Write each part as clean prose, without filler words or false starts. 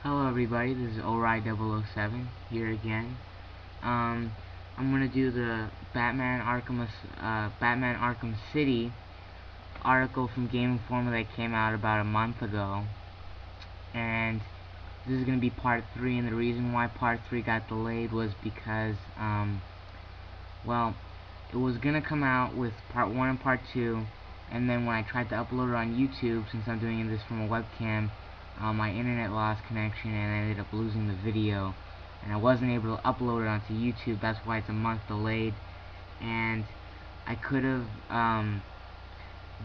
Hello everybody, this is Ori007 here again. I'm gonna do the Batman Arkham City article from Gameinformer that came out about a month ago, and this is gonna be part 3. And the reason why part 3 got delayed was because well, it was gonna come out with part 1 and part 2, and then when I tried to upload it on YouTube, since I'm doing this from a webcam, my internet lost connection and I ended up losing the video, and I wasn't able to upload it onto YouTube. That's why it's a month delayed. And I could have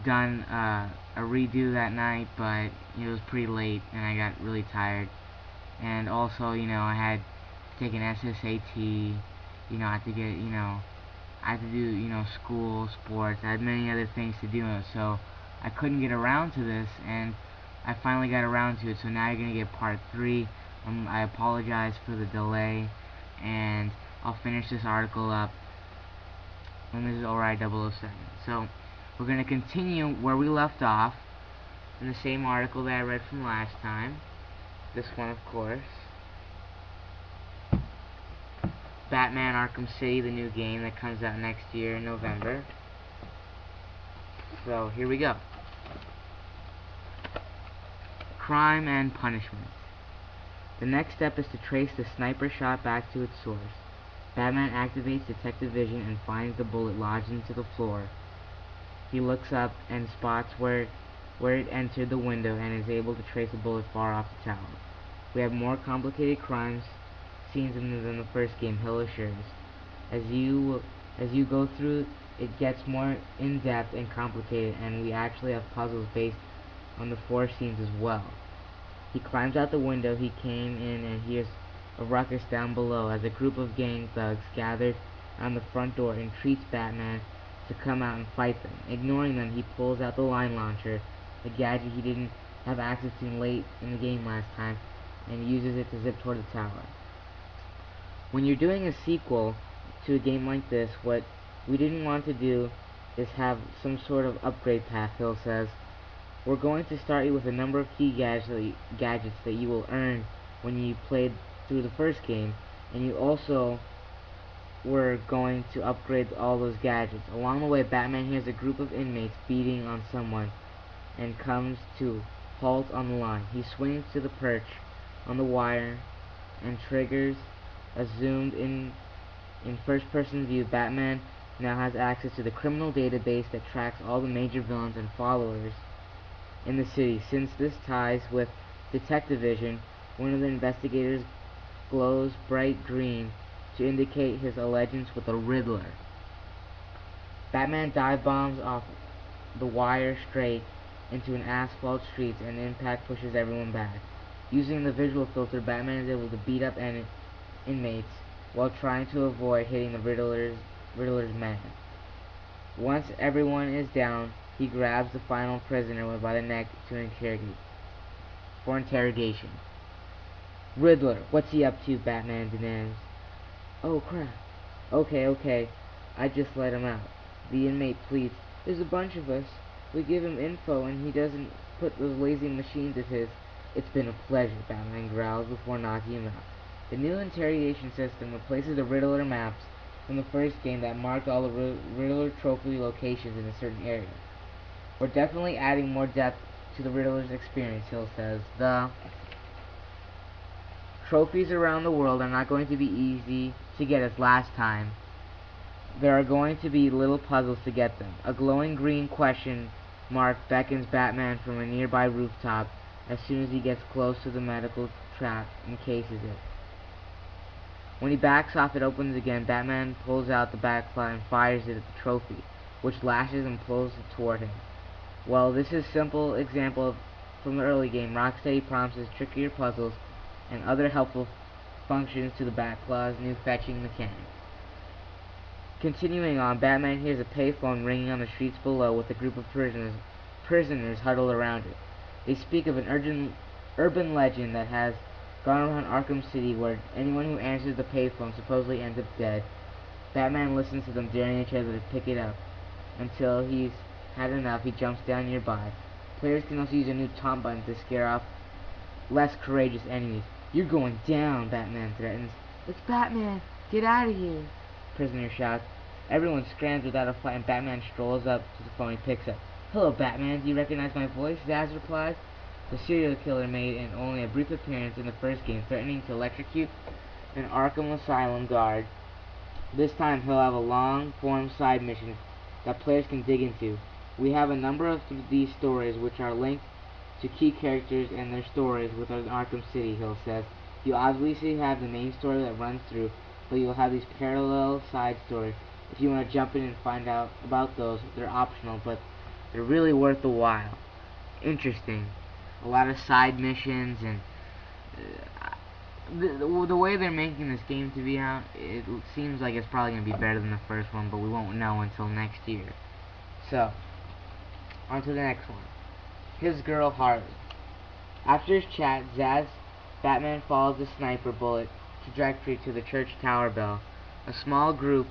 done a redo that night, but it was pretty late and I got really tired. And also, I had to take an SSAT. I had to get, I had to do, school, sports. I had many other things to do, so I couldn't get around to this, and I finally got around to it. So now you're gonna get part 3. I apologize for the delay, and I'll finish this article up. And this is Ori007. So we're gonna continue where we left off in the same article that I read from last time. This one, of course. Batman Arkham City, the new game that comes out next year in November. So here we go. Crime and punishment. The next step is to trace the sniper shot back to its source. Batman activates detective vision and finds the bullet lodged into the floor. He looks up and spots where it entered the window and is able to trace the bullet far off the tower. We have more complicated crimes scenes than the first game, Hill assures. As you go through, it gets more in-depth and complicated, and we actually have puzzles based on the 4 scenes as well. He climbs out the window he came in and hears a ruckus down below as a group of gang thugs gathered on the front door entreats Batman to come out and fight them. Ignoring them, he pulls out the line launcher, a gadget he didn't have access to late in the game last time, and uses it to zip toward the tower. When you're doing a sequel to a game like this, what we didn't want to do is have some sort of upgrade path, Hill says. We're going to start you with a number of key gadgets that you will earn when you played through the first game, and you also were going to upgrade all those gadgets. Along the way, Batman hears a group of inmates beating on someone and comes to halt on the line. He swings to the perch on the wire and triggers a zoomed-in first-person view. Batman now has access to the criminal database that tracks all the major villains and followers in the city. Since this ties with detective vision, one of the investigators glows bright green to indicate his allegiance with the Riddler. Batman dive bombs off the wire straight into an asphalt streets, and impact pushes everyone back. Using the visual filter, Batman is able to beat up inmates while trying to avoid hitting the Riddler's man. Once everyone is down, he grabs the final prisoner by the neck for interrogation. Riddler, what's he up to? Batman demands. Oh crap. Okay. I just let him out. The inmate pleads. There's a bunch of us. We give him info and he doesn't put those lazy machines of his. It's been a pleasure, Batman growls before knocking him out. The new interrogation system replaces the Riddler maps from the first game that marked all the Riddler trophy locations in a certain area. We're definitely adding more depth to the Riddler's experience, Hill says. The trophies around the world are not going to be easy to get as last time. There are going to be little puzzles to get them. A glowing green question mark beckons Batman from a nearby rooftop as soon as he gets close to the medical trap and cases it. When he backs off, it opens again. Batman pulls out the backfly and fires it at the trophy, which lashes and pulls it toward him. Well, this is a simple example from the early game. Rocksteady promises trickier puzzles and other helpful functions to the Batclaw's new fetching mechanic. Continuing on, Batman hears a payphone ringing on the streets below with a group of prisoners huddled around it. They speak of an urban legend that has gone around Arkham City where anyone who answers the payphone supposedly ends up dead. Batman listens to them daring each other to pick it up. Until he's had enough, he jumps down nearby. Players can also use a new taunt button to scare off less courageous enemies. "You're going down," Batman threatens. "It's Batman! Get out of here!" Prisoner shouts. Everyone scrams without a fight, and Batman strolls up to the phone he picks up. "Hello, Batman. Do you recognize my voice?" Zsasz replies. The serial killer made only a brief appearance in the first game, threatening to electrocute an Arkham Asylum guard. This time he'll have a long-form side mission that players can dig into. "We have a number of these stories which are linked to key characters and their stories within Arkham City," Hill says. "You obviously have the main story that runs through, but you'll have these parallel side stories. If you want to jump in and find out about those, they're optional, but they're really worth the while." Interesting. A lot of side missions, and the way they're making this game to be out, it seems like it's probably going to be better than the first one, but we won't know until next year. So, on to the next one. His girl Harley. After his chat, Batman follows the sniper bullet trajectory to the church tower bell. A small group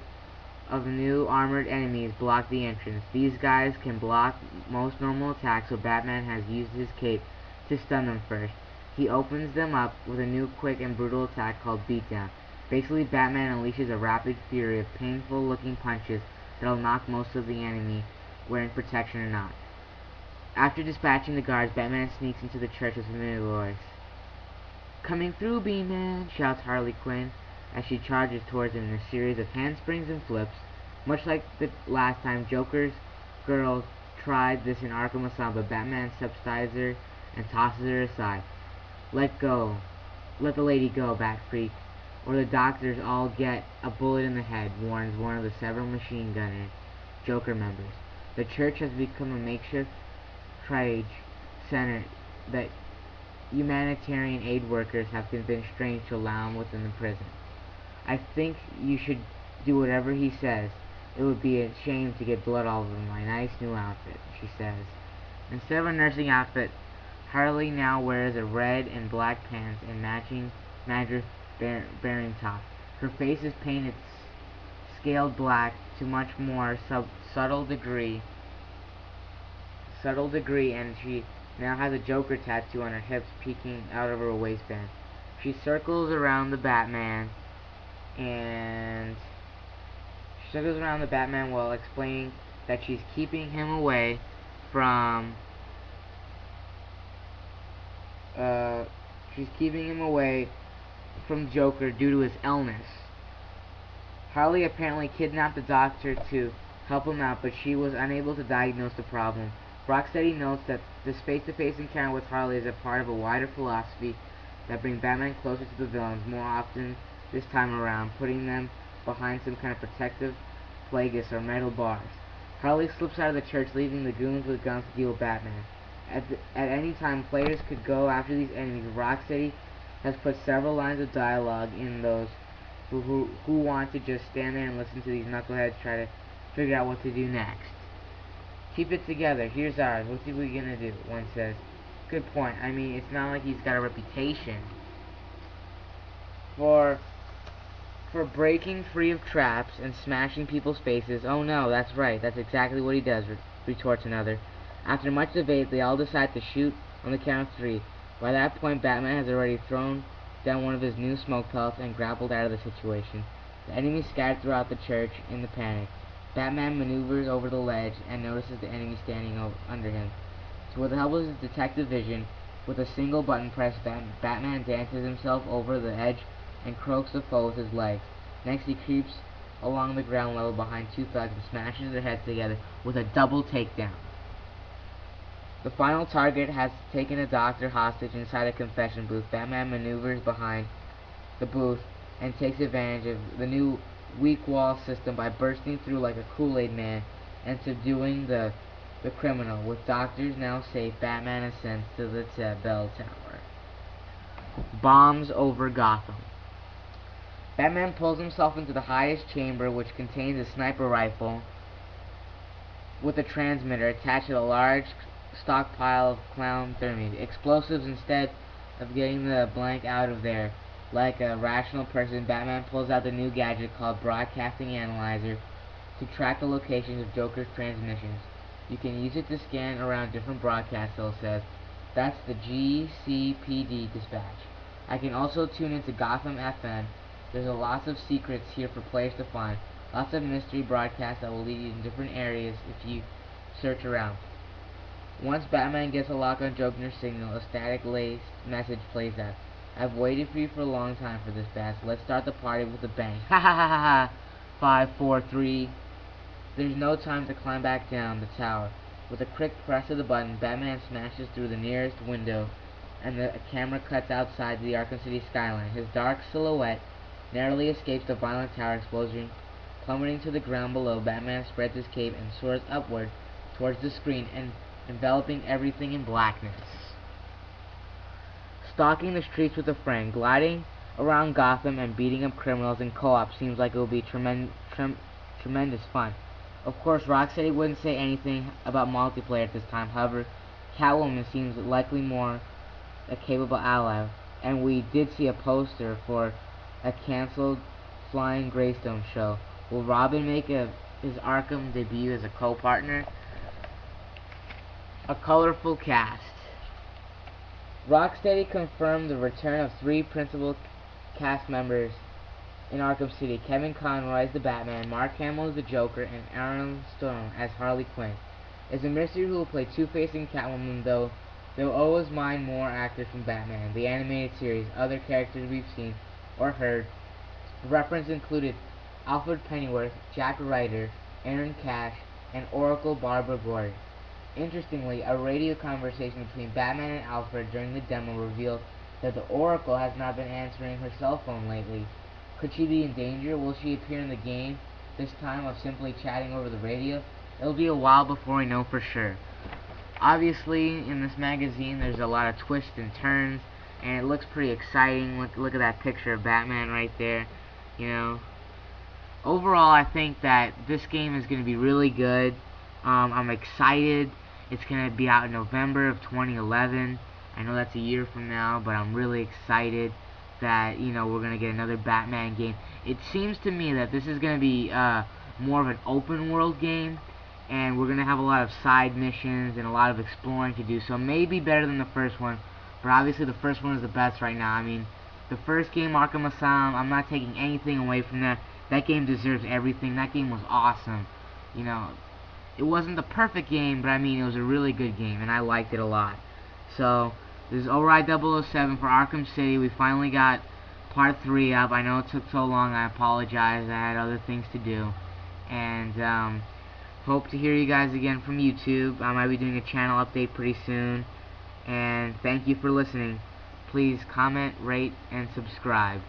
of new armored enemies block the entrance. These guys can block most normal attacks, so Batman has used his cape to stun them first. He opens them up with a new quick and brutal attack called Beatdown. Basically, Batman unleashes a rapid fury of painful-looking punches that'll knock most of the enemy, wearing protection or not. After dispatching the guards, Batman sneaks into the church with a familiar voice. "Coming through, Bean-Man!" shouts Harley Quinn as she charges towards him in a series of handsprings and flips. Much like the last time, Joker's girl tried this in Arkham Asylum, but Batman subsides her and tosses her aside. Let the lady go, Bat Freak, or the doctors all get a bullet in the head," warns one of the several machine gunner Joker members. The church has become a makeshift triage center that humanitarian aid workers have convinced Strange to allow him within the prison. "I think you should do whatever he says. It would be a shame to get blood all over my nice new outfit," she says. Instead of a nursing outfit, Harley now wears a red and black pants and matching Madras bearing top. Her face is painted scaled black to much more subtle degree, and she now has a Joker tattoo on her hips peeking out of her waistband. She circles around the Batman while explaining that she's keeping him away from Joker due to his illness. Harley apparently kidnapped the doctor to help him out, but she was unable to diagnose the problem. Rocksteady notes that this face-to-face encounter with Harley is a part of a wider philosophy that brings Batman closer to the villains more often this time around, putting them behind some kind of protective plagueis or metal bars. Harley slips out of the church, leaving the goons with guns to deal with Batman. At any time, players could go after these enemies. Rocksteady has put several lines of dialogue in those who want to just stand there and listen to these knuckleheads try to figure out what to do next. "Keep it together. Here's ours. What's he gonna do?" one says. Good point. I mean, it's not like he's got a reputation for breaking free of traps and smashing people's faces. "Oh no, that's right. That's exactly what he does," retorts another. After much debate, they all decide to shoot on the count of 3. By that point, Batman has already thrown down one of his new smoke pellets and grappled out of the situation. The enemies scattered throughout the church in the panic. Batman maneuvers over the ledge and notices the enemy standing under him. So with the help of his detective vision, with a single button press, Batman dances himself over the edge and croaks the foe with his legs. Next, he creeps along the ground level behind 2 thugs and smashes their heads together with a double takedown. The final target has taken a doctor hostage inside a confession booth. Batman maneuvers behind the booth and takes advantage of the new weak wall system by bursting through like a Kool-Aid man and subduing the criminal. With doctors now safe, Batman ascends to the bell tower. Bombs over Gotham. Batman pulls himself into the highest chamber, which contains a sniper rifle with a transmitter attached to a large stockpile of clown thermite explosives. Instead of getting the blank out of there like a rational person, Batman pulls out the new gadget called Broadcasting Analyzer to track the locations of Joker's transmissions. You can use it to scan around different broadcasts, Hill says. That's the GCPD dispatch. I can also tune into Gotham FM. There's lots of secrets here for players to find. Lots of mystery broadcasts that will lead you in different areas if you search around. Once Batman gets a lock on Joker's signal, a static-laced message plays out. I've waited for you for a long time for this, Bats. Let's start the party with a bang. Ha ha ha ha ha! 5, 4, 3. There's no time to climb back down the tower. With a quick press of the button, Batman smashes through the nearest window, and the camera cuts outside the Arkham City skyline. His dark silhouette narrowly escapes the violent tower explosion. Plummeting to the ground below, Batman spreads his cape and soars upward towards the screen, and enveloping everything in blackness. Stalking the streets with a friend, gliding around Gotham and beating up criminals in co-op seems like it will be tremendous fun. Of course, Rocksteady wouldn't say anything about multiplayer at this time. However, Catwoman seems likely more a capable ally, and we did see a poster for a cancelled Flying Greystone show. Will Robin make his Arkham debut as a co-partner? A colorful cast. Rocksteady confirmed the return of 3 principal cast members in Arkham City: Kevin Conroy as the Batman, Mark Hamill as the Joker, and Aaron Stone as Harley Quinn. It's a mystery who will play Two-Face and Catwoman, though they'll always mind more actors from Batman, the animated series. Other characters we've seen or heard reference included Alfred Pennyworth, Jack Ryder, Aaron Cash, and Oracle Barbara Gordon. Interestingly, a radio conversation between Batman and Alfred during the demo revealed that the Oracle has not been answering her cell phone lately. Could she be in danger? Will she appear in the game this time, or simply chatting over the radio? It'll be a while before we know for sure. Obviously, in this magazine, there's a lot of twists and turns, and it looks pretty exciting. Look at that picture of Batman right there. You know, overall, I think that this game is going to be really good. I'm excited. It's going to be out in November of 2011. I know that's a year from now, but I'm really excited that, you know, we're going to get another Batman game. It seems to me that this is going to be more of an open world game, and we're going to have a lot of side missions and a lot of exploring to do, so maybe better than the first one, but obviously the first one is the best right now. I mean, the first game, Arkham Asylum, I'm not taking anything away from that. That game deserves everything. That game was awesome. You know, it wasn't the perfect game, but I mean, it was a really good game, and I liked it a lot. So, this is Alright 007 for Arkham City. We finally got part 3 up. I know it took so long. I apologize. I had other things to do. And, hope to hear you guys again from YouTube. I might be doing a channel update pretty soon. And thank you for listening. Please comment, rate, and subscribe.